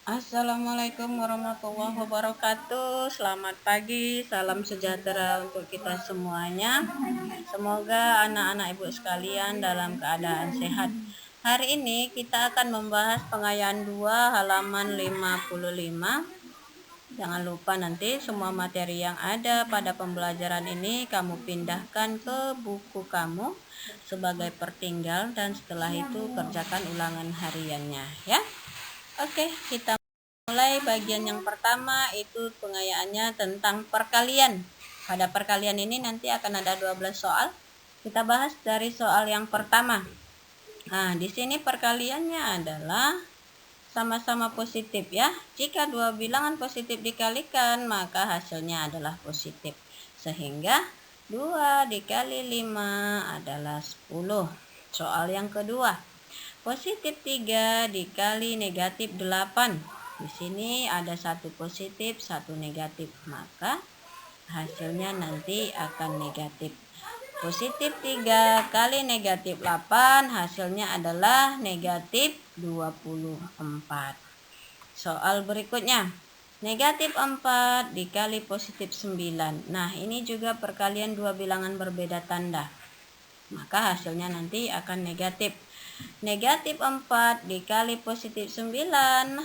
Assalamualaikum warahmatullahi wabarakatuh. Selamat pagi, salam sejahtera untuk kita semuanya. Semoga anak-anak ibu sekalian dalam keadaan sehat. Hari ini kita akan membahas pengayaan 2 halaman 55. Jangan lupa nanti semua materi yang ada pada pembelajaran ini kamu pindahkan ke buku kamu sebagai pertinggal dan setelah itu kerjakan ulangan hariannya ya. Oke, kita mulai bagian yang pertama, itu pengayaannya tentang perkalian. Pada perkalian ini nanti akan ada 12 soal. Kita bahas dari soal yang pertama. Nah, di sini perkaliannya adalah sama-sama positif ya. Jika dua bilangan positif dikalikan, maka hasilnya adalah positif. Sehingga 2 dikali 5 adalah 10. Soal yang kedua. Positif 3 dikali negatif 8. Di sini ada satu positif, satu negatif. Maka hasilnya nanti akan negatif. Positif 3 kali negatif 8 hasilnya adalah negatif 24. Soal berikutnya. Negatif 4 dikali positif 9. Nah, ini juga perkalian dua bilangan berbeda tanda. Maka hasilnya nanti akan negatif. Negatif 4 dikali positif 9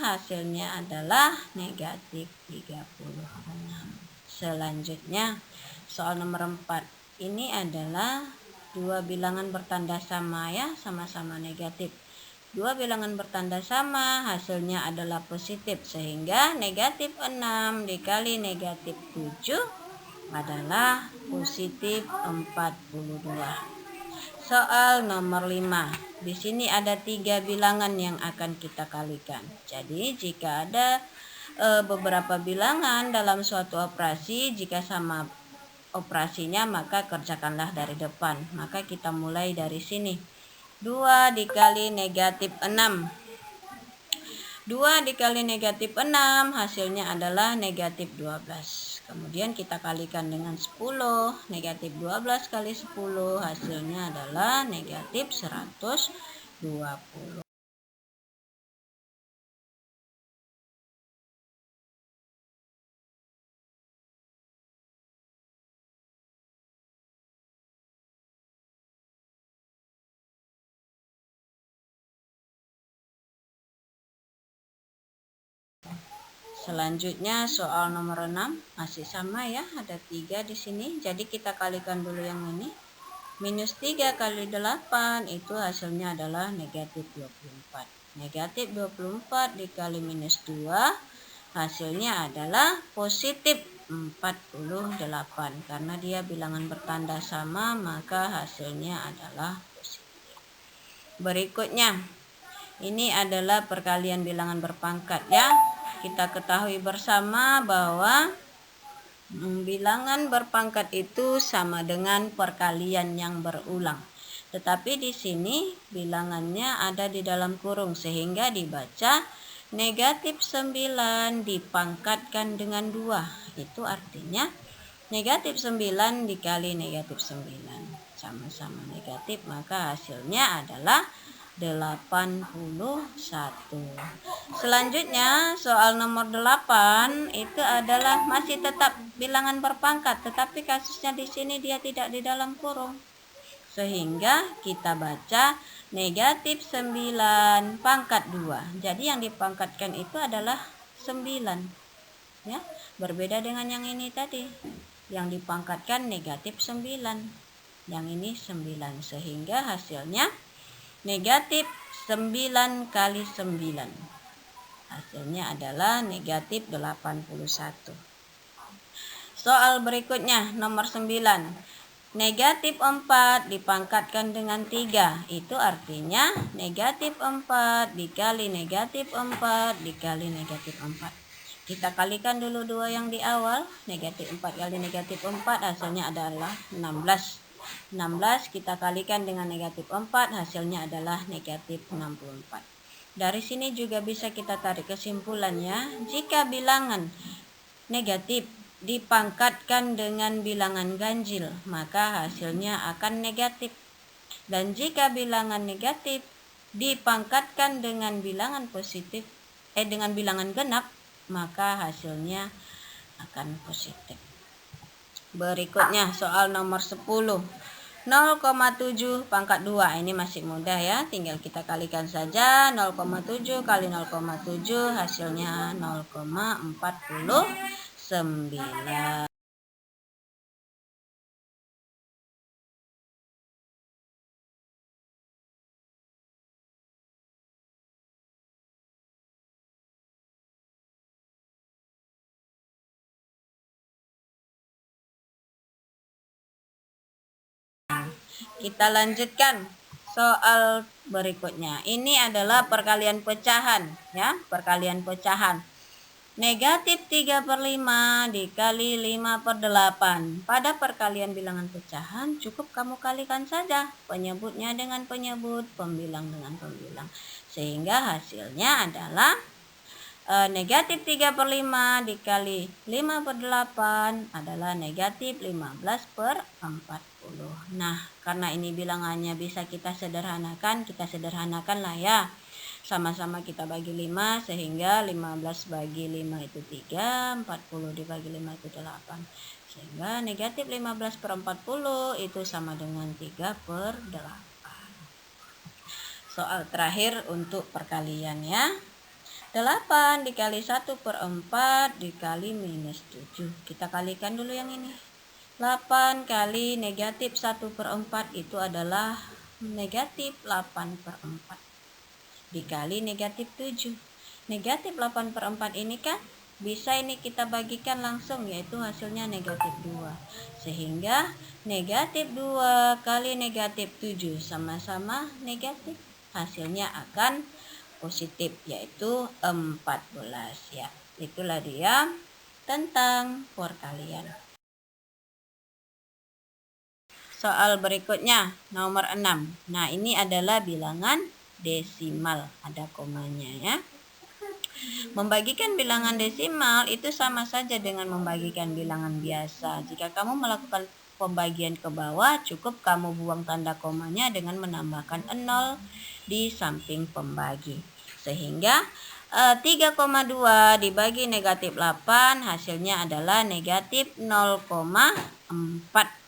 hasilnya adalah negatif 36. Selanjutnya soal nomor 4. Ini adalah dua bilangan bertanda sama ya, sama-sama negatif. Dua bilangan bertanda sama hasilnya adalah positif, sehingga negatif 6 dikali negatif 7 adalah positif 42. Soal nomor 5. Di sini ada 3 bilangan yang akan kita kalikan. Jadi jika ada beberapa bilangan dalam suatu operasi, jika sama operasinya maka kerjakanlah dari depan. Maka kita mulai dari sini. 2 dikali negatif 6. 2 dikali negatif 6 hasilnya adalah negatif 12. Kemudian kita kalikan dengan 10. Negatif 12 kali 10 hasilnya adalah negatif 120. Selanjutnya soal nomor 6 masih sama ya, ada 3 di sini. Jadi kita kalikan dulu yang ini. Minus 3 kali 8 itu hasilnya adalah negatif 24. Negatif 24 dikali minus 2 hasilnya adalah positif 48. Karena dia bilangan bertanda sama maka hasilnya adalah positif. Berikutnya, ini adalah perkalian bilangan berpangkat ya. Kita ketahui bersama bahwa bilangan berpangkat itu sama dengan perkalian yang berulang. Tetapi di sini bilangannya ada di dalam kurung sehingga dibaca negatif 9 dipangkatkan dengan 2. Itu artinya negatif 9 dikali negatif 9. Sama-sama negatif maka hasilnya adalah 81. Selanjutnya soal nomor 8 itu adalah masih tetap bilangan berpangkat, tetapi kasusnya di sini dia tidak di dalam kurung. Sehingga kita baca negatif 9 pangkat 2. Jadi yang dipangkatkan itu adalah 9. Ya, berbeda dengan yang ini tadi. Yang dipangkatkan negatif 9. Yang ini 9 sehingga hasilnya negatif 9 kali 9. Hasilnya adalah negatif 81. Soal berikutnya nomor 9. Negatif 4 dipangkatkan dengan 3. Itu artinya negatif 4 dikali negatif 4 dikali negatif 4. Kita kalikan dulu dua yang di awal. Negatif 4 kali negatif 4 hasilnya adalah 16. 16 kita kalikan dengan negatif 4 hasilnya adalah negatif 64. Dari sini juga bisa kita tarik kesimpulannya, jika bilangan negatif dipangkatkan dengan bilangan ganjil maka hasilnya akan negatif. Dan jika bilangan negatif dipangkatkan dengan bilangan positif dengan bilangan genap, maka hasilnya akan positif. Berikutnya soal nomor 10. 0,7 pangkat 2. Ini masih mudah ya, tinggal kita kalikan saja. 0,7 kali 0,7 hasilnya 0,49. Kita lanjutkan soal berikutnya. Ini adalah perkalian pecahan ya, perkalian pecahan. Negatif 3/5 dikali 5/8. Pada perkalian bilangan pecahan cukup kamu kalikan saja penyebutnya dengan penyebut, pembilang dengan pembilang. Sehingga hasilnya adalah negatif 3/5 dikali 5/8 adalah negatif 15/40. Nah, karena ini bilangannya bisa kita sederhanakan lah ya. Sama-sama kita bagi 5 sehingga 15 bagi 5 itu 3, 40 dibagi 5 itu 8. Sehingga negatif 15/40 itu sama dengan 3/8. Soal terakhir untuk perkalian ya. 8 dikali 1/4 dikali minus 7. Kita kalikan dulu yang ini. 8 kali negatif 1/4 itu adalah negatif 8/4. Dikali negatif 7. Negatif 8/4 ini kan bisa ini kita bagikan langsung, yaitu hasilnya negatif 2. Sehingga negatif 2 kali negatif 7 sama-sama negatif. Hasilnya akan positif, yaitu 14 ya. Itulah dia tentang perkalian. Soal berikutnya nomor 6. Nah, ini adalah bilangan desimal, ada komanya ya. Membagikan bilangan desimal itu sama saja dengan membagikan bilangan biasa. Jika kamu melakukan pembagian ke bawah, cukup kamu buang tanda komanya dengan menambahkan 0 di samping pembagi. Sehingga 3,2 dibagi negatif 8 hasilnya adalah negatif 0,4.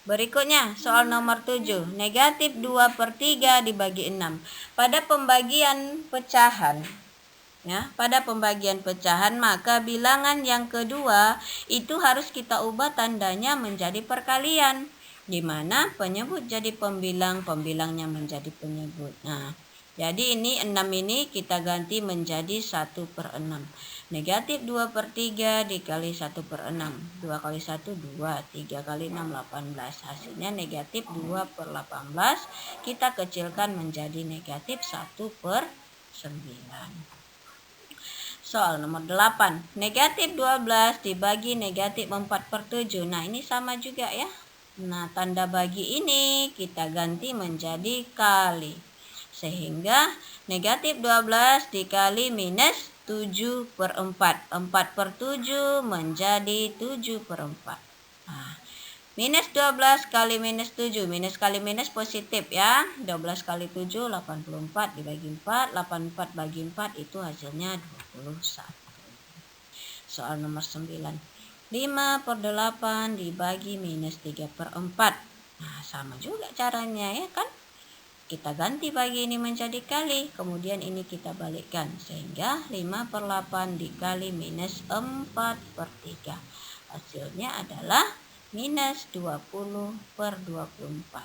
Berikutnya soal nomor 7. Negatif 2/3 dibagi 6. Pada pembagian pecahan ya, pada pembagian pecahan maka bilangan yang kedua itu harus kita ubah tandanya menjadi perkalian, di mana penyebut jadi pembilang, pembilangnya menjadi penyebut. Nah, jadi ini 6 ini kita ganti menjadi 1/6. Negatif 2/3 dikali 1/6. 2 kali 1, 2. 3 kali 6, 18. Hasilnya negatif 2/18. Kita kecilkan menjadi negatif 1/9. Soal nomor 8. Negatif 12 dibagi negatif 4/7. Nah, ini sama juga ya. Nah, tanda bagi ini kita ganti menjadi kali. Sehingga negatif 12 dikali minus 7/4. 4/7 menjadi 7/4. Nah, minus 12 kali minus 7. Minus kali minus positif ya. 12 kali 7, 84 dibagi 4. 84 bagi 4 itu hasilnya 21. Soal nomor 9. 5/8 dibagi minus 3/4. Nah, sama juga caranya ya kan. Kita ganti bagi ini menjadi kali, kemudian ini kita balikkan. Sehingga 5/8 dikali minus 4/3. Hasilnya adalah minus 20/24.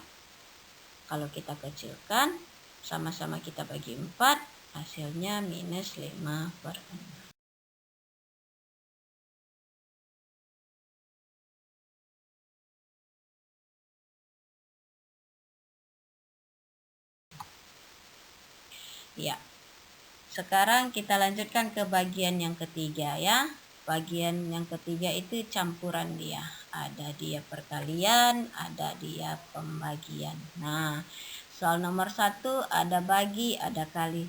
Kalau kita kecilkan, sama-sama kita bagi 4, hasilnya minus 5/6. Ya, sekarang kita lanjutkan ke bagian yang ketiga ya. Bagian yang ketiga itu campuran dia. Ada dia perkalian, ada dia pembagian. Nah, soal nomor 1 ada bagi, ada kali.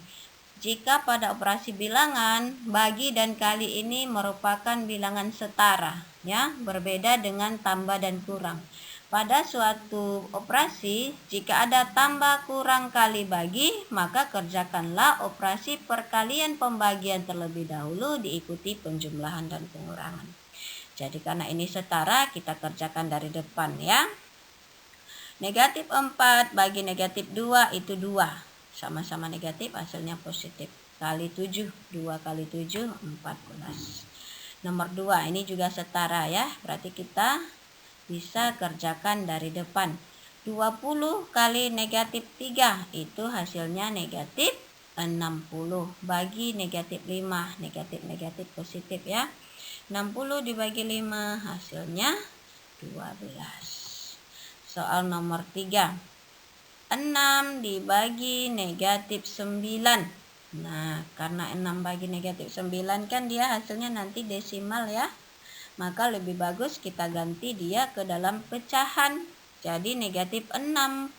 Jika pada operasi bilangan, bagi dan kali ini merupakan bilangan setara ya, berbeda dengan tambah dan kurang. Pada suatu operasi, jika ada tambah kurang kali bagi, maka kerjakanlah operasi perkalian pembagian terlebih dahulu diikuti penjumlahan dan pengurangan. Jadi karena ini setara, kita kerjakan dari depan ya. Negatif 4 bagi negatif 2 itu 2. Sama-sama negatif, hasilnya positif. Kali 7, 2 kali 7, 14. Nomor 2, ini juga setara ya. Berarti kita bisa kerjakan dari depan. 20 kali negatif 3 itu hasilnya negatif 60 bagi negatif 5. Negatif positif ya. 60 dibagi 5 hasilnya 12. Soal nomor 3. 6 dibagi negatif 9. Nah, karena 6 bagi negatif 9 kan dia hasilnya nanti desimal ya. Maka lebih bagus kita ganti dia ke dalam pecahan. Jadi negatif 6/9.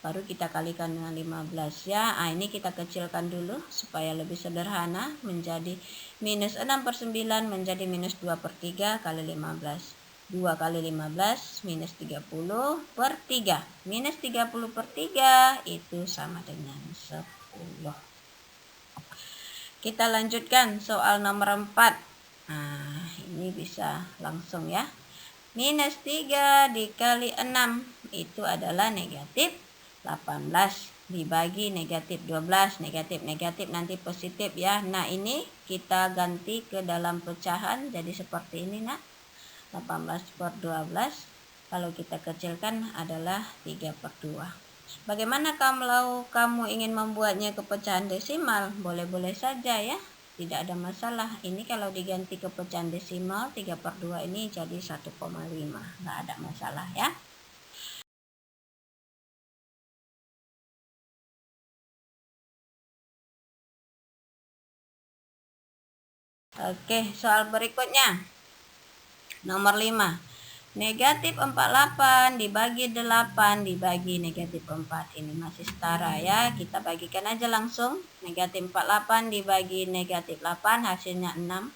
Baru kita kalikan dengan 15 ya. Ini kita kecilkan dulu supaya lebih sederhana. Menjadi minus 6/9 menjadi minus 2/3 kali 15. 2 kali 15 minus 30/3. Minus 30/3 itu sama dengan 10. Kita lanjutkan soal nomor 4. Nah, ini bisa langsung ya. Minus 3 dikali 6 itu adalah negatif 18 dibagi negatif 12. Negatif nanti positif ya. Nah, ini kita ganti ke dalam pecahan jadi seperti ini nak. 18/12 kalau kita kecilkan adalah 3/2. Bagaimana kalau kamu ingin membuatnya ke pecahan desimal? Boleh-boleh saja ya, tidak ada masalah. Ini kalau diganti ke pecahan desimal 3/2 ini jadi 1,5, nggak ada masalah ya. Oke, soal berikutnya nomor 5. Negatif 48 dibagi 8 dibagi negatif 4. Ini masih setara ya. Kita bagikan aja langsung. Negatif 48 dibagi negatif 8 hasilnya 6.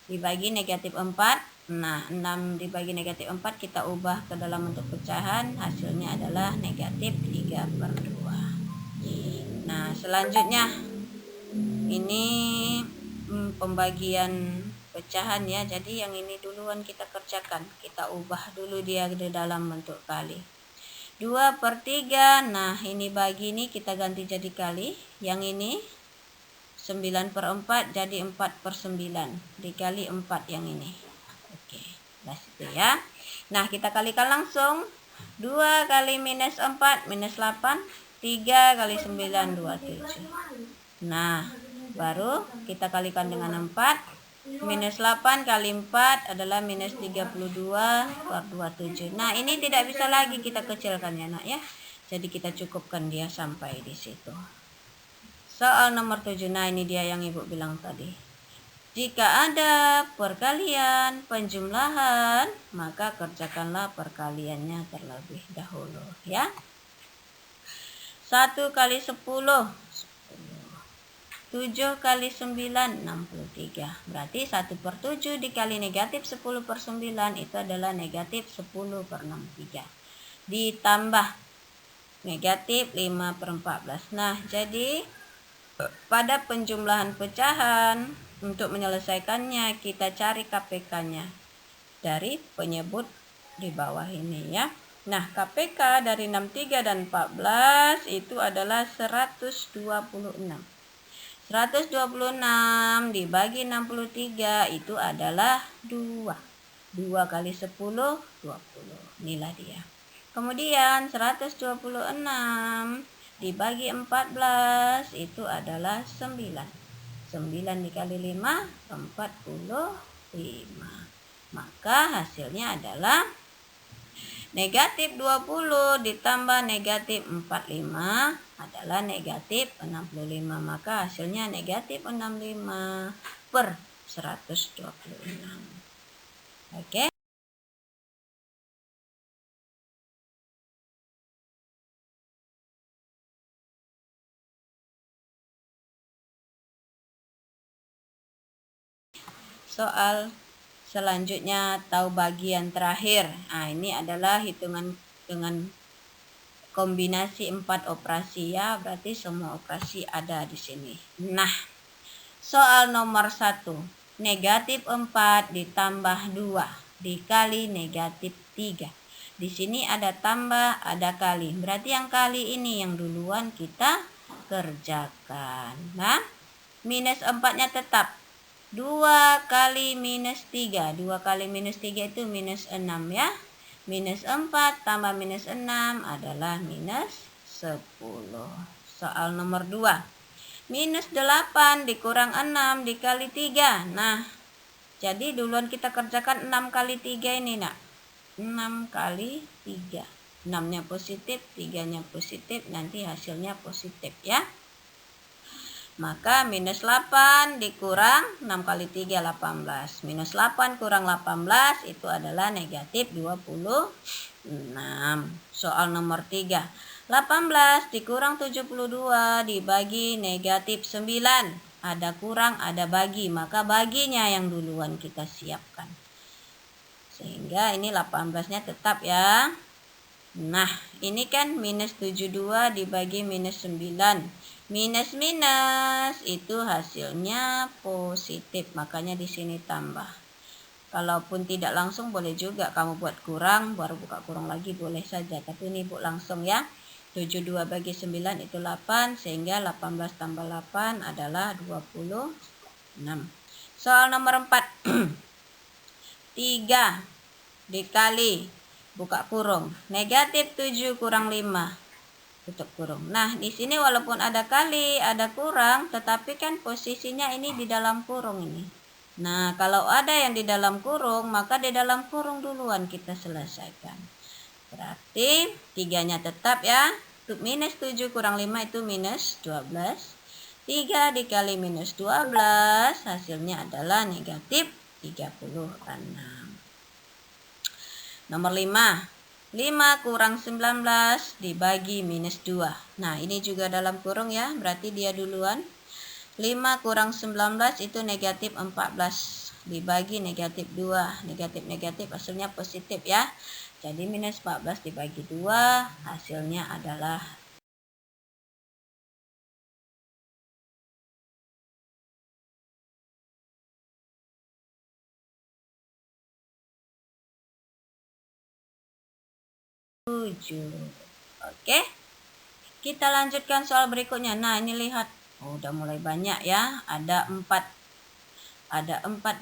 Dibagi negatif 4. Nah, 6 dibagi negatif 4 kita ubah ke dalam bentuk pecahan. Hasilnya adalah negatif 3/2. Nah, selanjutnya ini pembagian pecahan ya. Jadi yang ini duluan kita kerjakan. Kita ubah dulu dia di dalam bentuk kali. 2/3. Nah, ini bagi ini kita ganti jadi kali. Yang ini 9/4 jadi 4/9 dikali 4 yang ini. Oke, das itu ya. Nah, kita kalikan langsung. 2 kali minus 4 minus 8. 3 kali 9 27. Nah, baru kita kalikan dengan 4. Minus 8 kali 4 adalah minus 32/27. Nah, ini tidak bisa lagi kita kecilkan ya nak ya. Jadi kita cukupkan dia sampai di situ. Soal nomor 7. Nah, ini dia yang ibu bilang tadi. Jika ada perkalian penjumlahan, maka kerjakanlah perkaliannya terlebih dahulu ya. 1 kali 10. 7 kali 9, 63. Berarti 1/7 dikali negatif 10/9 itu adalah negatif 10/63. Ditambah negatif 5/14. Nah, jadi pada penjumlahan pecahan, untuk menyelesaikannya kita cari KPK-nya dari penyebut di bawah ini ya. Nah, KPK dari 63 dan 14 itu adalah 126. 126 dibagi 63 itu adalah 2. 2 kali 10, 20. Inilah dia. Kemudian 126 dibagi 14 itu adalah 9. 9 dikali 5, 45. Maka hasilnya adalah negatif 20 ditambah negatif 45 adalah negatif 65. Maka hasilnya negatif 65/126. Oke. Soal Selanjutnya tahu bagian terakhir. Nah, ini adalah hitungan dengan kombinasi 4 operasi ya, berarti semua operasi ada di sini. Nah, soal nomor 1. Negatif 4 ditambah 2 dikali negatif 3. Di sini ada tambah, ada kali. Berarti yang kali ini yang duluan kita kerjakan. Nah, minus 4-nya tetap. 2 kali minus 3. 2 kali minus 3 itu minus 6 ya. Minus 4 tambah minus 6 adalah minus 10. Soal nomor 2. Minus 8 dikurang 6 dikali 3. Nah, jadi duluan kita kerjakan 6 kali 3 ini nak. 6 kali 3. 6-nya positif, 3-nya positif, nanti hasilnya positif ya. Maka minus 8 dikurang 6 kali 3, 18. Minus 8 kurang 18 itu adalah negatif 26. Soal nomor 3. 18 dikurang 72 dibagi negatif 9. Ada kurang, ada bagi. Maka baginya yang duluan kita siapkan. Sehingga ini 18-nya tetap ya. Nah, ini kan minus 72 dibagi minus 9. Minus itu hasilnya positif, makanya di sini tambah. Kalaupun tidak langsung boleh juga kamu buat kurang, baru buka kurang lagi boleh saja. Tapi ini buat langsung ya. 72 bagi 9 itu 8, sehingga 18 tambah 8 adalah 26. Soal nomor 4. 3 dikali, buka kurung, negatif 7 kurang 5. Tutup kurung. Nah, di sini walaupun ada kali, ada kurang, tetapi kan posisinya ini di dalam kurung ini. Nah, kalau ada yang di dalam kurung, maka di dalam kurung duluan kita selesaikan. Berarti 3-nya tetap ya. Minus 7 kurang 5 itu minus 12. 3 dikali minus 12, hasilnya adalah negatif 36. Nomor 5. 5 kurang 19 dibagi minus 2. Nah, ini juga dalam kurung ya, berarti dia duluan. 5 kurang 19 itu negatif 14 dibagi negatif 2. Negatif hasilnya positif ya. Jadi minus 14 dibagi 2 hasilnya adalah Oke, kita lanjutkan soal berikutnya. Nah, ini lihat, udah mulai banyak ya. Ada 4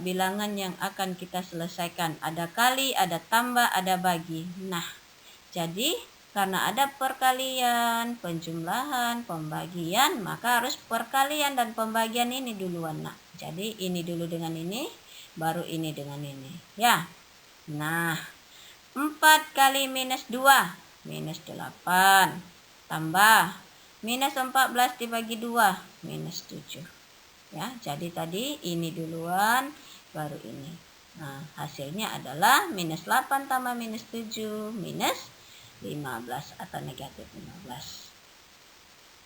bilangan yang akan kita selesaikan. Ada kali, ada tambah, ada bagi. Nah, jadi karena ada perkalian, penjumlahan, pembagian, maka harus perkalian dan pembagian ini duluan nak. Jadi ini dulu dengan ini, baru ini dengan ini ya. Nah, 4 kali minus 2, minus 8. Tambah, minus 14 dibagi 2, minus 7. Ya, jadi tadi ini duluan, baru ini. Nah, hasilnya adalah minus 8 tambah minus 7, minus 15 atau negatif 15.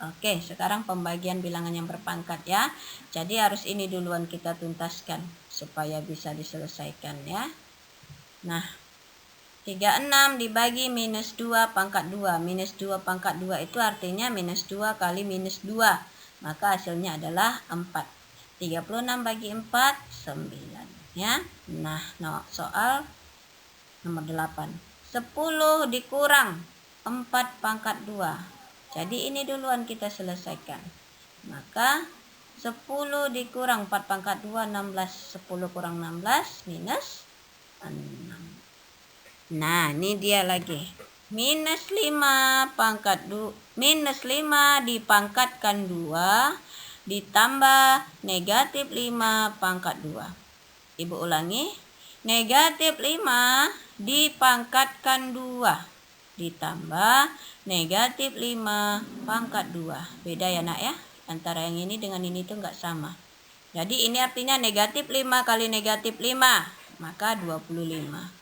Oke, sekarang pembagian bilangan yang berpangkat ya. Jadi harus ini duluan kita tuntaskan supaya bisa diselesaikan ya. Nah, 36 dibagi minus 2 pangkat 2. Minus 2 pangkat 2 itu artinya minus 2 kali minus 2. Maka hasilnya adalah 4. 36 bagi 4, 9. Ya. Nah, soal nomor 8. 10 dikurang 4 pangkat 2. Jadi ini duluan kita selesaikan. Maka 10 dikurang 4 pangkat 2, 16. 10 kurang 16, minus 6. Nah, ini dia lagi. Minus 5 pangkat 2. Minus 5 dipangkatkan 2. Ditambah negatif 5 pangkat 2. Ibu ulangi. Negatif 5 dipangkatkan 2. Ditambah negatif 5 pangkat 2. Beda ya nak ya. Antara yang ini dengan ini tuh nggak sama. Jadi ini artinya negatif 5 kali negatif 5. Maka 25.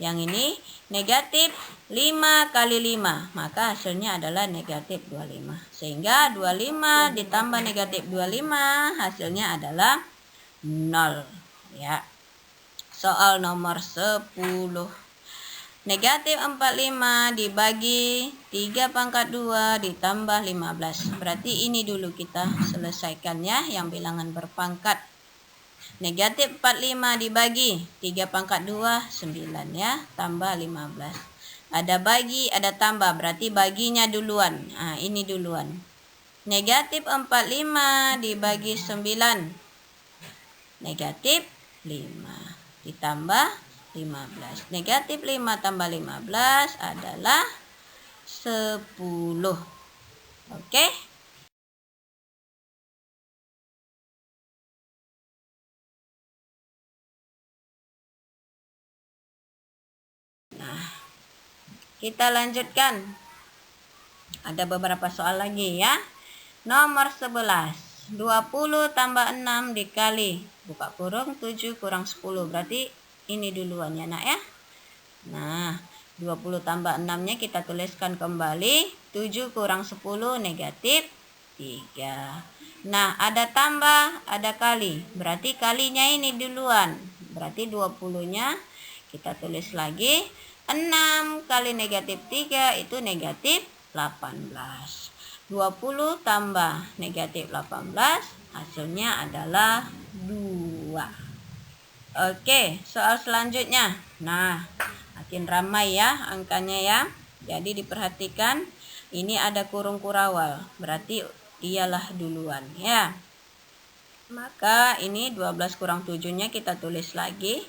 Yang ini negatif 5 kali 5. Maka hasilnya adalah negatif 25. Sehingga 25 ditambah negatif 25 hasilnya adalah 0. Ya. Soal nomor 10. Negatif 45 dibagi 3 pangkat 2 ditambah 15. Berarti ini dulu kita selesaikan ya, yang bilangan berpangkat. Negatif 45 dibagi 3 pangkat 2, 9 ya, tambah 15. Ada bagi, ada tambah, berarti baginya duluan. Nah, ini duluan. Negatif 45 dibagi 9. Negatif 5 ditambah 15. Negatif 5 tambah 15 adalah 10. Oke? Nah, kita lanjutkan. Ada beberapa soal lagi ya. Nomor 11. 20 tambah 6 dikali buka kurung 7 kurang 10. Berarti ini duluan ya nak ya. Nah, 20 tambah 6-nya kita tuliskan kembali. 7 kurang 10 negatif 3. Nah, ada tambah, ada kali. Berarti kalinya ini duluan. Berarti 20-nya kita tulis lagi. 6 kali negatif 3 itu negatif 18. 20 tambah negatif 18 hasilnya adalah 2. Oke, soal selanjutnya. Nah, makin ramai ya angkanya ya. Jadi diperhatikan, ini ada kurung kurawal, berarti dialah duluan ya. Maka ini 12 kurang 7-nya kita tulis lagi.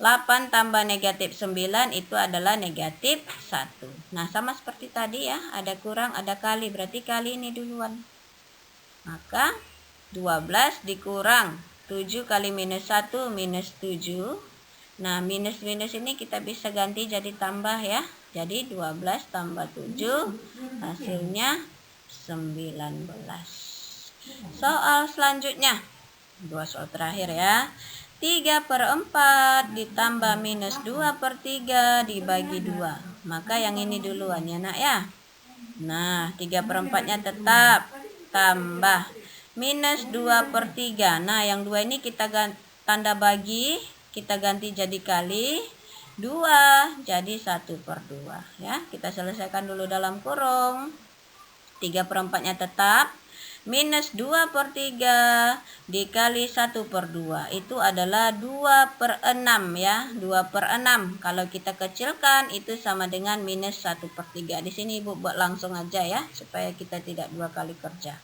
8 tambah negatif 9 itu adalah negatif 1. Nah, sama seperti tadi ya, ada kurang, ada kali, berarti kali ini duluan. Maka 12 dikurang 7 kali minus 1 minus 7. Nah, minus ini kita bisa ganti jadi tambah ya. Jadi 12 tambah 7 hasilnya 19. Soal selanjutnya. 2 soal terakhir ya. 3/4 ditambah minus 2/3 dibagi 2. Maka yang ini duluan ya nak ya. Nah, 3/4-nya tetap tambah minus 2/3. Nah, yang 2 ini kita tanda bagi, kita ganti jadi kali. 2 jadi 1/2 ya. Kita selesaikan dulu dalam kurung. 3/4-nya tetap. Minus 2/3 dikali 1/2 itu adalah 2/6 ya. 2/6 kalau kita kecilkan itu sama dengan minus 1/3. Di sini Ibu buat langsung aja ya, supaya kita tidak dua kali kerja.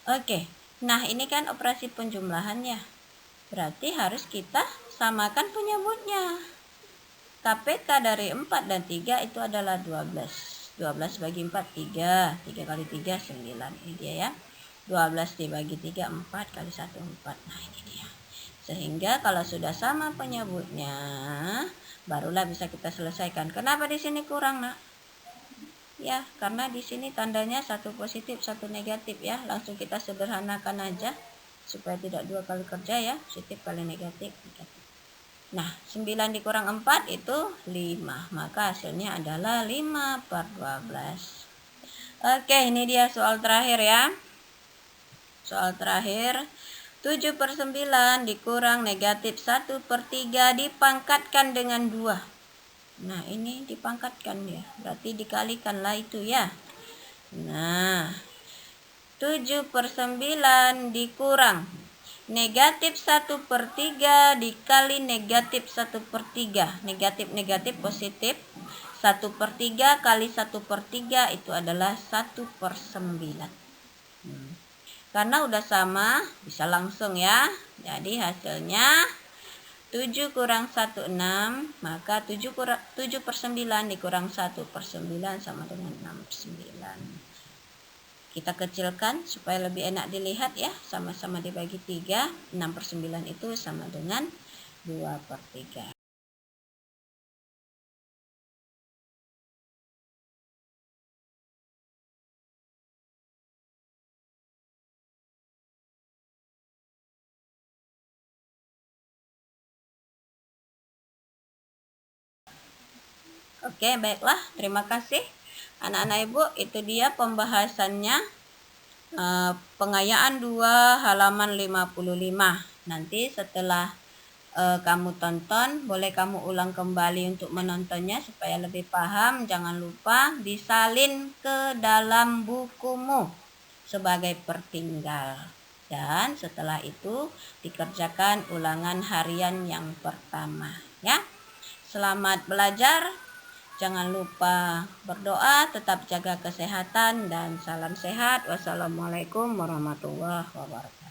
Oke, nah ini kan operasi penjumlahan ya. Berarti harus kita samakan penyebutnya. KPK dari 4 dan 3 itu adalah 12. 12 bagi 4, 3. 3 kali 3, 9. Ini dia ya. 12 dibagi 3, 4 kali 1, 4. Nah ini dia. Sehingga kalau sudah sama penyebutnya, barulah bisa kita selesaikan. Kenapa di sini kurang nak? Ya, karena di sini tandanya satu positif, satu negatif ya. Langsung kita sederhanakan aja supaya tidak dua kali kerja ya. Positif kali negatif, negatif. Nah, 9 dikurang 4 itu 5. Maka hasilnya adalah 5/12. Oke, ini dia soal terakhir ya. Soal terakhir. 7/9 dikurang negatif 1/3 dipangkatkan dengan 2. Nah, ini dipangkatkan ya. Berarti dikalikanlah itu ya. Nah, 7/9 dikurang negatif 1/3 dikali negatif 1/3. Negatif positif. 1/3 kali 1/3 itu adalah 1/9. Karena udah sama, bisa langsung ya. Jadi hasilnya 7 kurang 1, 6. Maka 7/9 dikurang 1/9 sama dengan 6/9. Kita kecilkan supaya lebih enak dilihat ya. Sama-sama dibagi 3. 6/9 itu sama dengan 2/3. Oke, baiklah. Terima kasih anak-anak Ibu. Itu dia pembahasannya. Pengayaan 2 halaman 55. Nanti setelah kamu tonton, boleh kamu ulang kembali untuk menontonnya supaya lebih paham. Jangan lupa disalin ke dalam bukumu sebagai pertinggal. Dan setelah itu dikerjakan ulangan harian yang pertama, ya. Selamat belajar. Jangan lupa berdoa, tetap jaga kesehatan dan salam sehat. Wassalamualaikum warahmatullahi wabarakatuh.